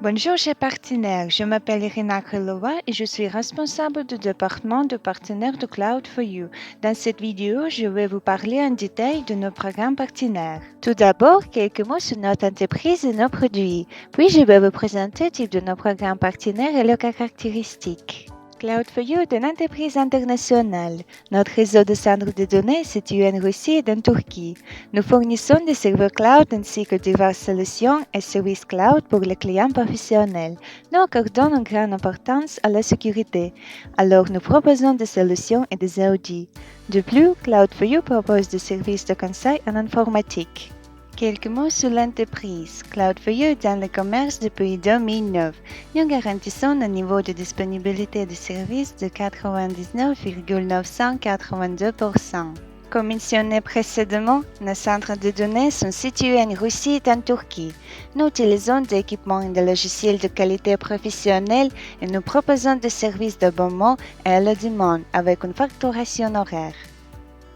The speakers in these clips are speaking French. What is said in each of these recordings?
Bonjour chers partenaires, je m'appelle Irina Krylova et je suis responsable du département de partenaires de Cloud4You. Dans cette vidéo, je vais vous parler en détail de nos programmes partenaires. Tout d'abord, quelques mots sur notre entreprise et nos produits. Puis, je vais vous présenter le type de nos programmes partenaires et leurs caractéristiques. Cloud4You est une entreprise internationale. Notre réseau de centres de données est situé en Russie et en Turquie. Nous fournissons des serveurs cloud ainsi que diverses solutions et services cloud pour les clients professionnels. Nous accordons une grande importance à la sécurité, alors nous proposons des solutions et des audits. De plus, Cloud4You propose des services de conseil en informatique. Quelques mots sur l'entreprise. Cloud4You est dans le commerce depuis 2009. Nous garantissons un niveau de disponibilité de services de 99,982%. Comme mentionné précédemment, nos centres de données sont situés en Russie et en Turquie. Nous utilisons des équipements et des logiciels de qualité professionnelle et nous proposons des services d'abonnement et à la demande avec une facturation horaire.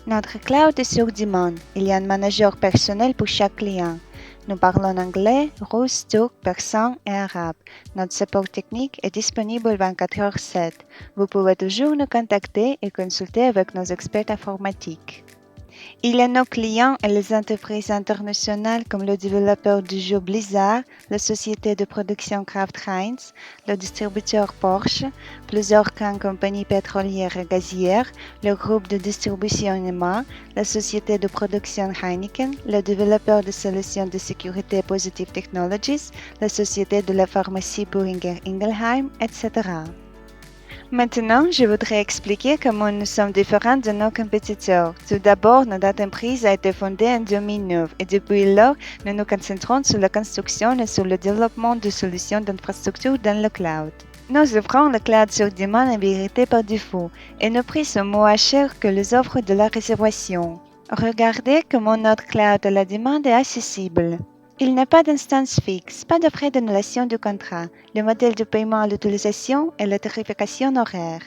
Notre cloud est sur demande. Il y a un manager personnel pour chaque client. Nous parlons anglais, russe, turc, persan et arabe. Notre support technique est disponible 24h/7. Vous pouvez toujours nous contacter et consulter avec nos experts informatiques. Il y a nos clients et les entreprises internationales comme le développeur du jeu Blizzard, la société de production Kraft Heinz, le distributeur Porsche, plusieurs grandes compagnies pétrolières et gazières, le groupe de distribution EMA, la société de production Heineken, le développeur de solutions de sécurité Positive Technologies, la société de la pharmacie Boehringer Ingelheim, etc. Maintenant, je voudrais expliquer comment nous sommes différents de nos compétiteurs. Tout d'abord, notre entreprise a été fondée en 2009 et depuis lors, nous nous concentrons sur la construction et sur le développement de solutions d'infrastructure dans le cloud. Nous offrons le cloud sur demande en vérité par défaut et nos prix sont moins chers que les offres de la réservation. Regardez comment notre cloud à la demande est accessible. Il n'y a pas d'instance fixe, pas de frais d'annulation du contrat, le modèle de paiement à l'utilisation et la tarification horaire.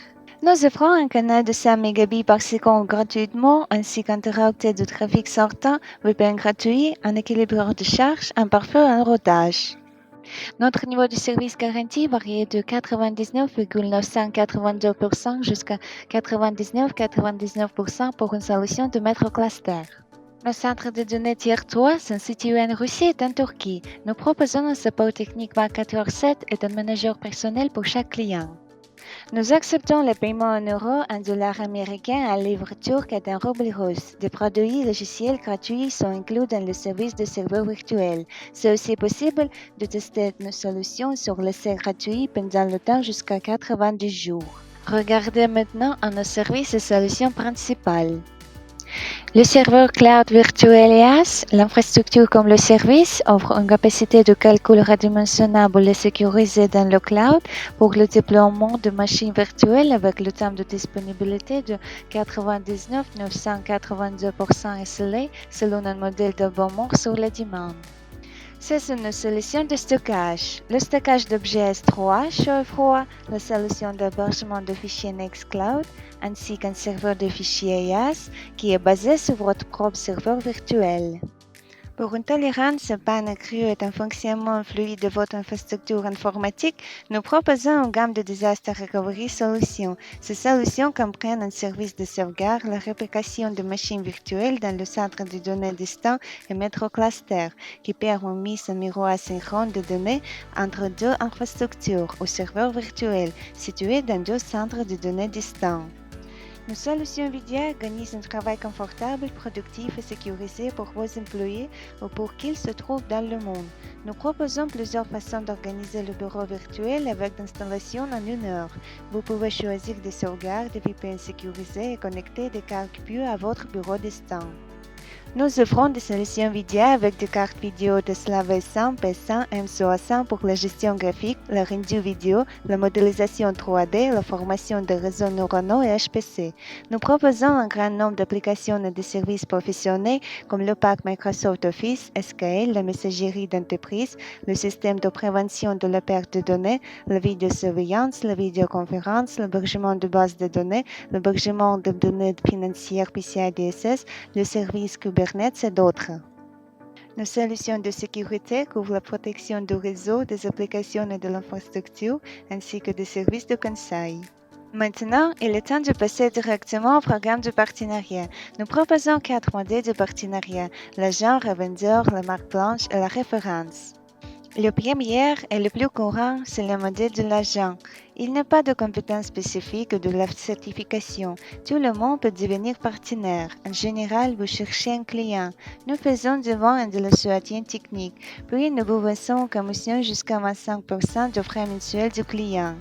Nous offrons un canal de 5 Mbps par seconde gratuitement ainsi qu'un teraoctet de trafic sortant, VPN gratuit, un équilibreur de charge, un pare-feu et un rodage. Notre niveau de service garanti varie de 99,982% jusqu'à 99,99% pour une solution de MetroCluster. Nos centres de données Tier 3 sont situés en Russie et en Turquie. Nous proposons un support technique 24h/7 et un manager personnel pour chaque client. Nous acceptons les paiements en euros, en dollars américains, en livres turcs et en roubles russes. Des produits logiciels gratuits sont inclus dans le service de serveur virtuel. C'est aussi possible de tester nos solutions sur l'essai gratuit pendant le temps jusqu'à 90 jours. Regardez maintenant à nos services et solutions principales. Le serveur cloud virtuel EAS, l'infrastructure comme le service, offre une capacité de calcul redimensionnable et sécurisée dans le cloud pour le déploiement de machines virtuelles avec le temps de disponibilité de 99,982% SLA selon un modèle d'abonnement sur la demande. Ce sont nos solutions de stockage. Le stockage d'objets S3, chaud et froid, la solution d'hébergement de fichiers Nextcloud, ainsi qu'un serveur de fichiers IaaS qui est basé sur votre propre serveur virtuel. Pour une tolérance à panne accrue et un fonctionnement fluide de votre infrastructure informatique, nous proposons une gamme de Disaster Recovery Solutions. Ces solutions comprennent un service de sauvegarde, la réplication de machines virtuelles dans le centre de données distant et MetroCluster, qui permet une mise en miroir asynchrone de données entre deux infrastructures ou serveurs virtuels situés dans deux centres de données distants. Nos solutions VDI organisent un travail confortable, productif et sécurisé pour vos employés ou pour qu'ils se trouvent dans le monde. Nous proposons plusieurs façons d'organiser le bureau virtuel avec l'installation en 1 heure. Vous pouvez choisir des sauvegardes, des VPN sécurisés et connecter des cartes PUE à votre bureau distant. Nous offrons des solutions vidéo avec des cartes vidéo de SLAV100, P100, M100 pour la gestion graphique, le rendu vidéo, la modélisation 3D, la formation de réseaux neuronaux et HPC. Nous proposons un grand nombre d'applications et de services professionnels comme le pack Microsoft Office, SQL, la messagerie d'entreprise, le système de prévention de la perte de données, la vidéosurveillance, la vidéoconférence, l'hébergement de bases de données, l'hébergement de données financières PCI DSS, le service Kubernetes et d'autres. Nos solutions de sécurité couvrent la protection du réseau, des applications et de l'infrastructure, ainsi que des services de conseil. Maintenant, il est temps de passer directement au programme de partenariat. Nous proposons 4 modèles de partenariat: l'agent, revendeur, la marque blanche et la référence. Le premier et le plus courant, c'est le modèle de l'agent. Il n'y a pas de compétences spécifiques de la certification. Tout le monde peut devenir partenaire. En général, vous cherchez un client. Nous faisons du vent et de la soutien technique. Puis, nous vous versons en commission jusqu'à 25% de frais mensuels du client.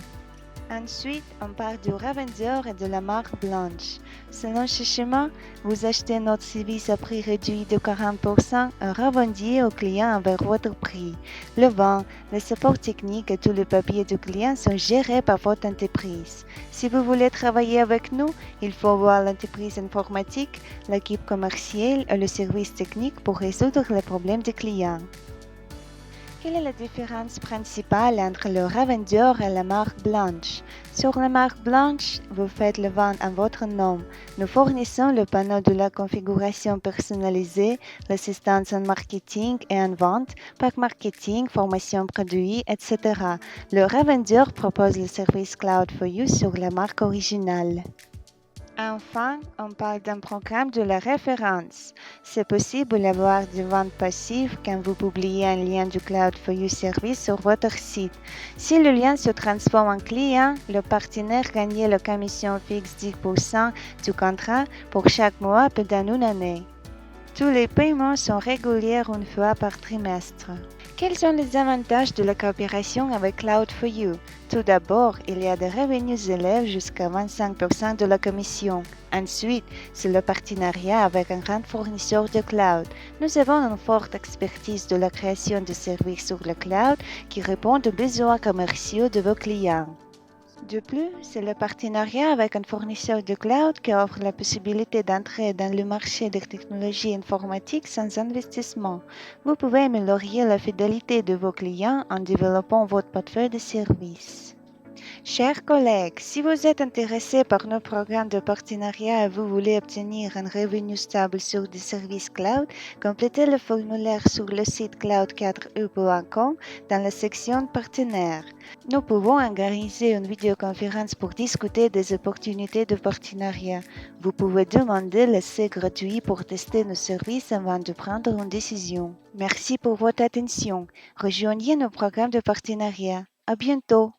Ensuite, on parle du revendeur et de la marque blanche. Selon ce schéma, vous achetez notre service à prix réduit de 40% et revendiez au client avec votre prix. Le vent, le support technique et tous les papiers du client sont gérés par votre entreprise. Si vous voulez travailler avec nous, il faut voir l'entreprise informatique, l'équipe commerciale et le service technique pour résoudre les problèmes des clients. Quelle est la différence principale entre le revendeur et la marque blanche? Sur la marque blanche, vous faites le vente en votre nom. Nous fournissons le panneau de la configuration personnalisée, l'assistance en marketing et en vente, pack marketing, formation produit, etc. Le revendeur propose le service Cloud for You sur la marque originale. Enfin, on parle d'un programme de la référence. C'est possible d'avoir des ventes passives quand vous publiez un lien du Cloud for You service sur votre site. Si le lien se transforme en client, le partenaire gagne la commission fixe 10% du contrat pour chaque mois pendant une année. Tous les paiements sont réguliers une fois par trimestre. Quels sont les avantages de la coopération avec Cloud for You? Tout d'abord, il y a des revenus élevés jusqu'à 25% de la commission. Ensuite, c'est le partenariat avec un grand fournisseur de cloud. Nous avons une forte expertise de la création de services sur le cloud qui répond aux besoins commerciaux de vos clients. De plus, c'est le partenariat avec un fournisseur de cloud qui offre la possibilité d'entrer dans le marché des technologies informatiques sans investissement. Vous pouvez améliorer la fidélité de vos clients en développant votre portefeuille de services. Chers collègues, si vous êtes intéressés par nos programmes de partenariat et vous voulez obtenir un revenu stable sur des services cloud, complétez le formulaire sur le site cloud4u.com dans la section partenaires. Nous pouvons organiser une vidéoconférence pour discuter des opportunités de partenariat. Vous pouvez demander l'essai gratuit pour tester nos services avant de prendre une décision. Merci pour votre attention. Rejoignez nos programmes de partenariat. À bientôt.